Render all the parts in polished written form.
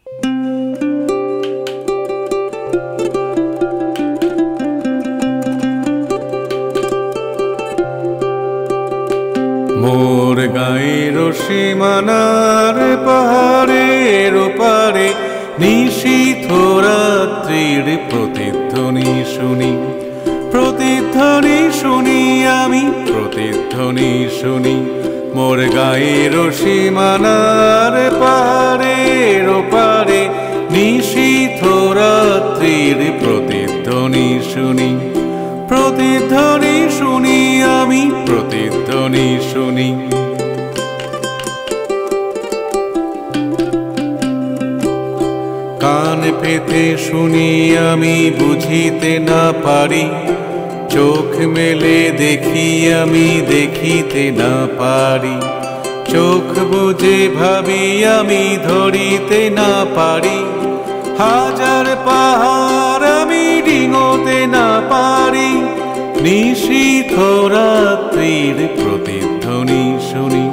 মোর গায়ের সীমানার পাহাড়ের ওপারে নিশীথ রাত্রির প্রতিধ্বনি শুনি, প্রতিধ্বনি শুনি আমি, প্রতিধ্বনি শুনি। মোর গায়ের সীমানার পাহাড়ের ওপারে নিশীথ রাত্রির প্রতিধ্বনি শুনি, প্রতিধ্বনি শুনি আমি, প্রতিধ্বনি শুনি। কান পেতে শুনি আমি, বুঝিতে না পারি, চোখ মেলে দেখি আমি, দেখিতে না পারি। চোখ বুঝে ভাবি আমি, ধরিতে না পারি। হাজার পাহাড় আমি ডিঙোতে না পারি। নিশীথ রাত্রির প্রতিধ্বনি শুনি,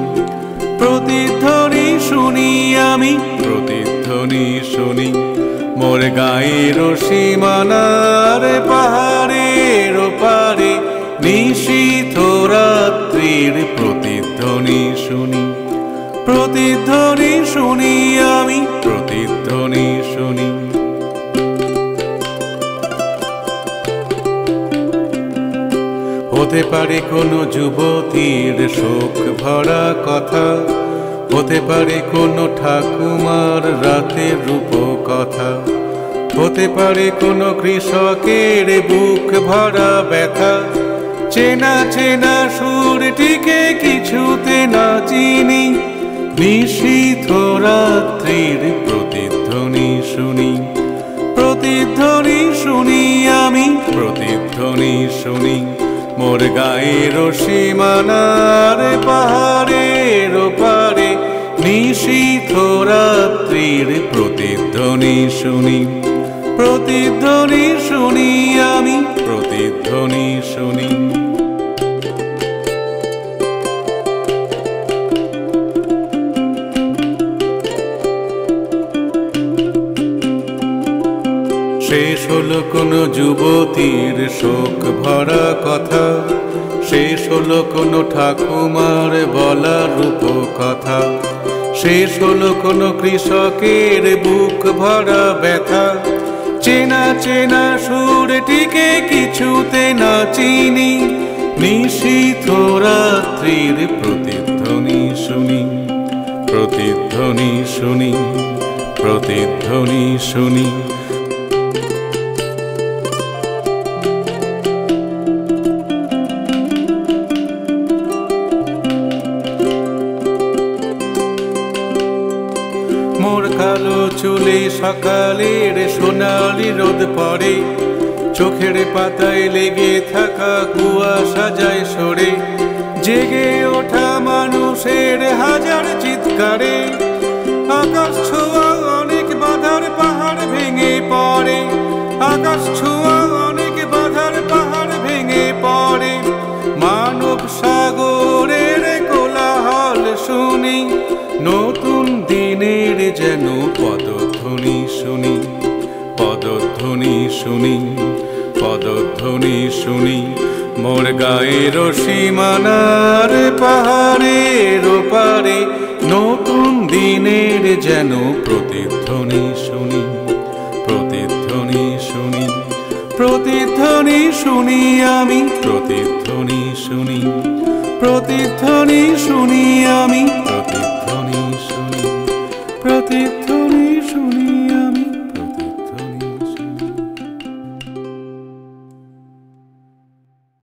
প্রতিধ্বনি শুনি আমি, প্রতিধ্বনি শুনি। মোর গায়ের সীমানার পাহাড়ের ওপারে নিশীথ রাত্রির প্রতিধ্বনি শুনি, প্রতিধ্বনি শুনি আমি, প্রতিধ্বনি শুনি। হতে পারে কোনো যুবতীর শোক ভরা কথা, হতে পারে কোনো ঠাকুমার রাতের রূপকথা, হতে পারে কোনো কৃষকের বুক ভরা ব্যথা। চেনা চেনা সুরটিকে কিছুতে না চিনি, নিশীথ রাত্রির প্রতিধ্বনি শুনি, প্রতিধ্বনি শুনি আমি, প্রতিধ্বনি শুনি। মোর গায়ের সীমানার পাহাড়ের ওপারে নিশীথ রাত্রির প্রতিধ্বনি শুনি, প্রতিধ্বনি শুনি আমি, প্রতিধ্বনি শুনি। শেষ হলো কোনো যুবতীর শোক ভরা কথা, শেষ হলো কোনো ঠাকুমার বলা রূপকথা, শেষ হলো কোনো কৃষকের বুক ভরা ব্যথা। চেনা চেনা সুরটিকে কিছুতে না চিনি, নিশীথ রাত্রির প্রতিধ্বনি শুনি, প্রতিধ্বনি শুনি, প্রতিধ্বনি শুনি। মোর কালো চুলে সকালের সোনালি রোদ পড়ে, চোখের পাতায় লেগে থাকা কুয়াশা যায় সরে। জেগে ওঠা মানুষের হাজার চিৎকারে, আকাশ ছোঁয়া অনেক বাধার পাহাড় ভেঙে পড়ে, আকাশ ছোঁয়া অনেক বাধার পাহাড় ভেঙে পড়ে। মানব সাগরের কোলাহল শুনি, নতুন দিনের যেন পদধ্বনি শুনি, পদধ্বনি শুনি, পদধ্বনি শুনি। মোর গায়ের সীমানার পাহাড়ের ওপারে নতুন দিনের যেন প্রতিধ্বনি শুনি, প্রতিধ্বনি শুনি, প্রতিধ্বনি শুনি আমি, প্রতিধ্বনি শুনি, প্রতিধ্বনি শুনি আমি, প্রতিধ্বনি শুনি, প্রতিধ্বনি।